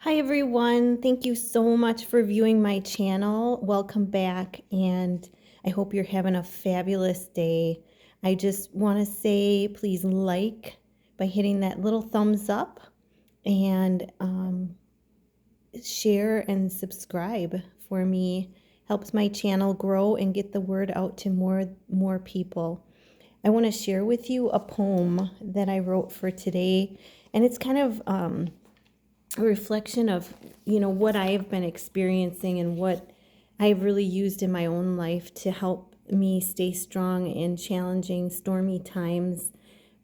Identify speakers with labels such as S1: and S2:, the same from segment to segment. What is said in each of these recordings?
S1: Hi everyone, thank you so much for viewing my channel. Welcome back, and I hope you're having a fabulous day. I just want to say please like by hitting that little thumbs up and share and subscribe for me. Helps my channel grow and get the word out to more people. I want to share with you a poem that I wrote for today, and it's kind of a reflection of what I have been experiencing and what I've really used in my own life to help me stay strong in challenging, stormy times,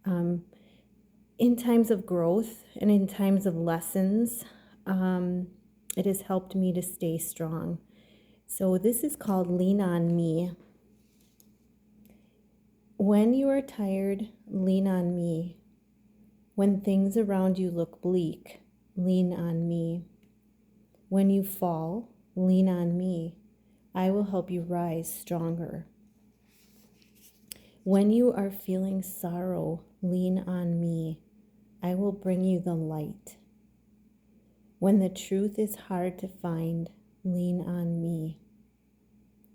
S1: in times of growth and in times of lessons. It has helped me to stay strong. So this is called Lean on Me. When you are tired, lean on me. When things around you look bleak, lean on me. When you fall, lean on me. I will help you rise stronger. When you are feeling sorrow, lean on me. I will bring you the light. When the truth is hard to find, lean on me.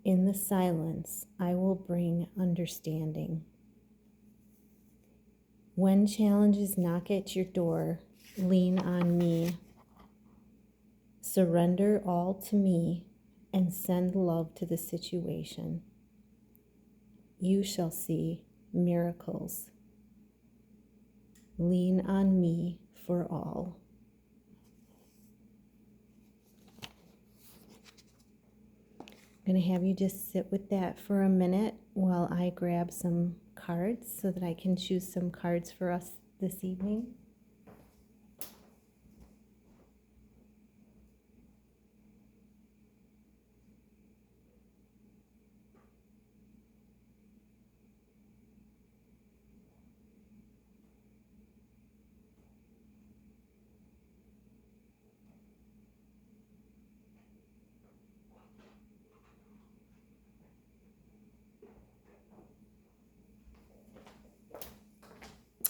S1: In the silence, I will bring understanding. When challenges knock at your door, lean on me. Surrender all to me and send love to the situation. You shall see miracles. Lean on me for all. I'm going to have you just sit with that for a minute while I grab some cards so that I can choose some cards for us this evening.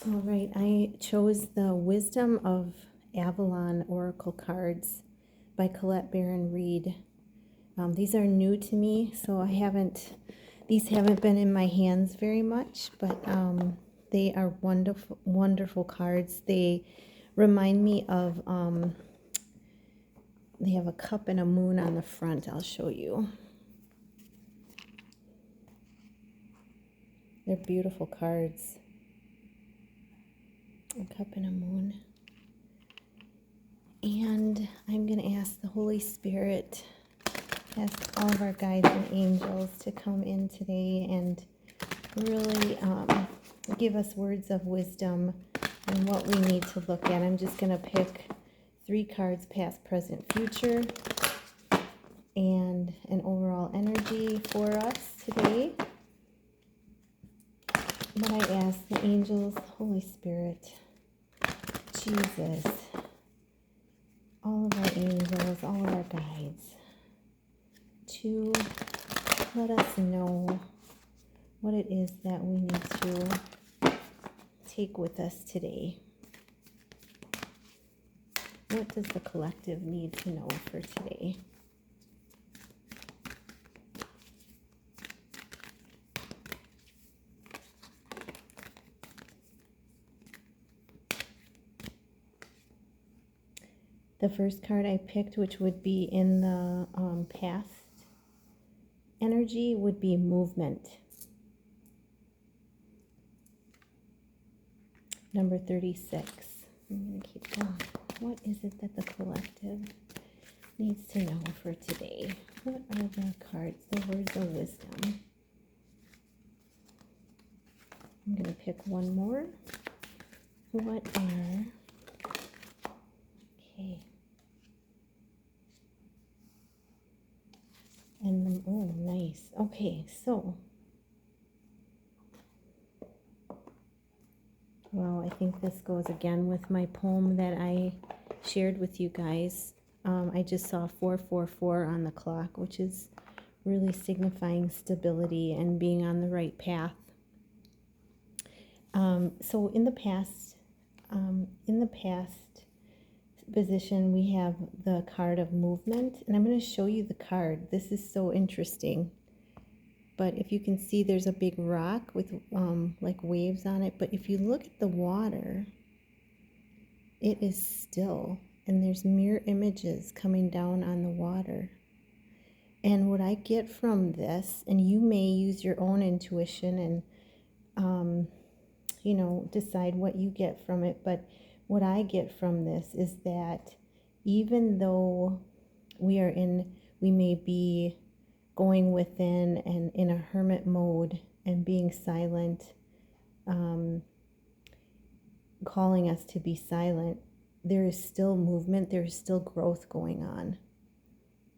S1: All right, I chose the Wisdom of Avalon Oracle cards by Colette Baron Reed. These are new to me, so these haven't been in my hands very much, but they are wonderful, wonderful cards. They remind me of, they have a cup and a moon on the front. I'll show you. They're beautiful cards. A cup and a moon. And I'm going to ask the Holy Spirit, ask all of our guides and angels to come in today and really give us words of wisdom and what we need to look at. I'm just going to pick 3 cards, past, present, future, and an overall energy for us today. But I ask the angels, Holy Spirit, Jesus, all of our angels, all of our guides, to let us know what it is that we need to take with us today. What does the collective need to know for today? The first card I picked, which would be in the past energy, would be movement. Number 36. I'm going to keep going. What is it that the collective needs to know for today? What are the cards, the words of wisdom? I'm going to pick one more. What are... Okay. And oh, nice. Okay, so, well, I think this goes again with my poem that I shared with you guys. I just saw 444 on the clock, which is really signifying stability and being on the right path. So in the past, position, we have the card of movement, and I'm going to show you the card. This is so interesting. But if you can see, there's a big rock with like waves on it. But if you look at the water, it is still, and there's mirror images coming down on the water. And what I get from this, and you may use your own intuition and you know, decide what you get from it, but what I get from this is that even though we may be going within and in a hermit mode and being silent, calling us to be silent, there is still movement, there is still growth going on.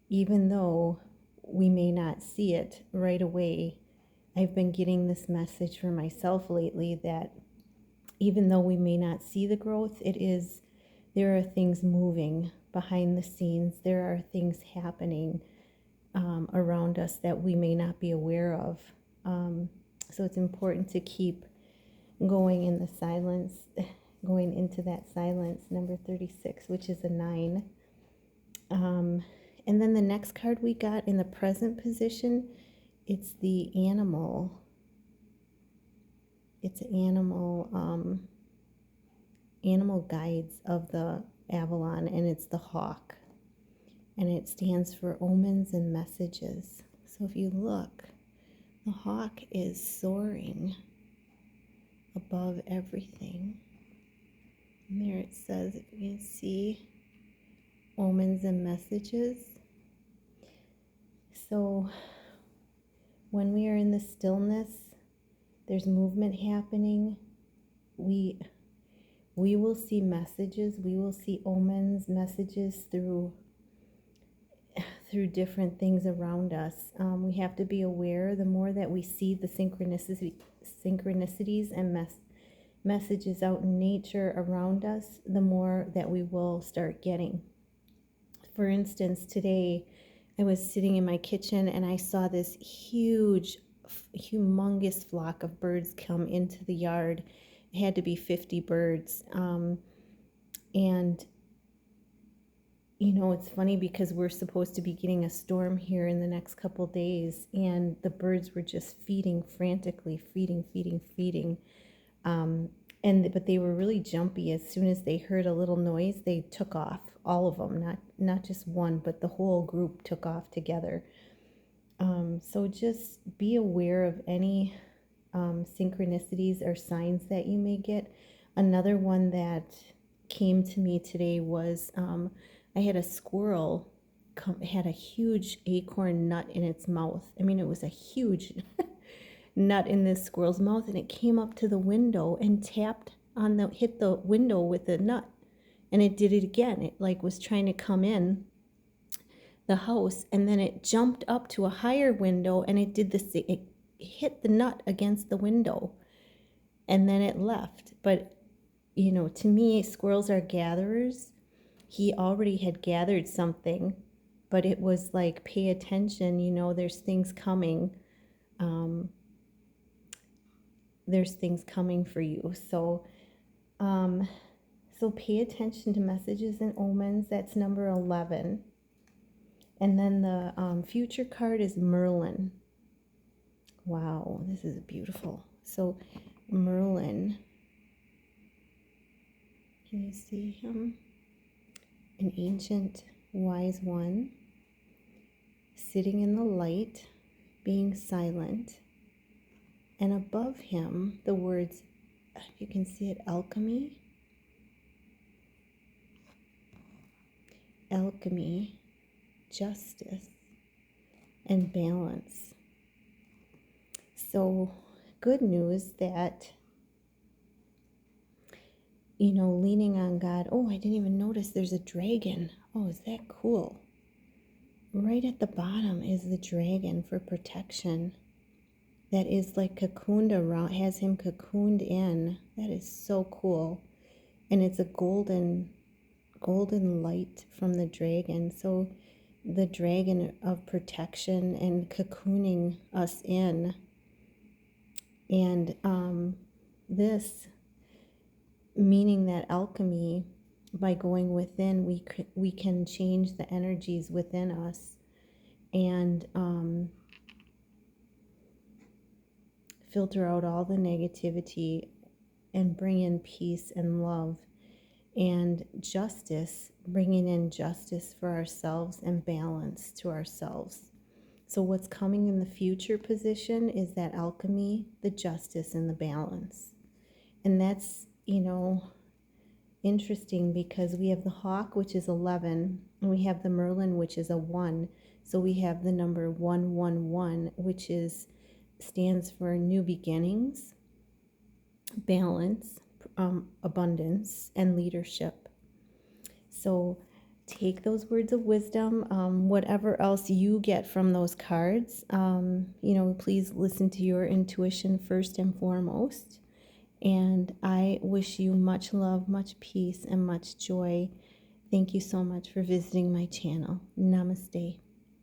S1: Even though we may not see it right away, I've been getting this message for myself lately that even though we may not see the growth, there are things moving behind the scenes. There are things happening around us that we may not be aware of. So it's important to keep going in the silence, going into that silence, number 36, which is a 9. And then the next card we got in the present position, it's the animal. It's animal guides of the Avalon, and it's the hawk. And it stands for omens and messages. So if you look, the hawk is soaring above everything. And there it says, if you can see, omens and messages. So when we are in the stillness, there's movement happening. We will see messages. We will see omens, messages through different things around us. We have to be aware. The more that we see the synchronicities and messages out in nature around us, the more that we will start getting. For instance, today I was sitting in my kitchen and I saw this humongous flock of birds come into the yard. It had to be 50 birds. And you know, it's funny because we're supposed to be getting a storm here in the next couple days, and the birds were just feeding frantically, feeding. But they were really jumpy. As soon as they heard a little noise, they took off. All of them, not just one, but the whole group took off together. So just be aware of any synchronicities or signs that you may get. Another one that came to me today was I had a squirrel had a huge acorn nut in its mouth. I mean, it was a huge nut in this squirrel's mouth, and it came up to the window and hit the window with the nut, and it did it again. It like was trying to come in the house, and then it jumped up to a higher window, and it did this. It hit the nut against the window, and then it left. But you know, to me, squirrels are gatherers. He already had gathered something, but it was like, pay attention, you know, there's things coming. There's things coming for you. So pay attention to messages and omens. That's number 11. And then the future card is Merlin. Wow, this is beautiful. So Merlin, can you see him? An ancient wise one, sitting in the light, being silent. And above him, the words, if you can see it, alchemy, justice, and balance. So good news that, you know, leaning on God. Oh, I didn't even notice there's a dragon. Oh, is that cool? Right at the bottom is the dragon for protection. That is like cocooned around, has him cocooned in. That is so cool. And it's a golden light from the dragon. So the dragon of protection and cocooning us in. And this, meaning that alchemy by going within, we can change the energies within us and filter out all the negativity and bring in peace and love and justice, bringing in justice for ourselves and balance to ourselves. So what's coming in the future position is that alchemy, the justice, and the balance. And that's, interesting because we have the hawk, which is 11, and we have the Merlin, which is a 1. So we have the number 111, which stands for new beginnings, balance, abundance, and leadership. So take those words of wisdom, whatever else you get from those cards, please listen to your intuition first and foremost. And I wish you much love, much peace, and much joy. Thank you so much for visiting my channel. Namaste.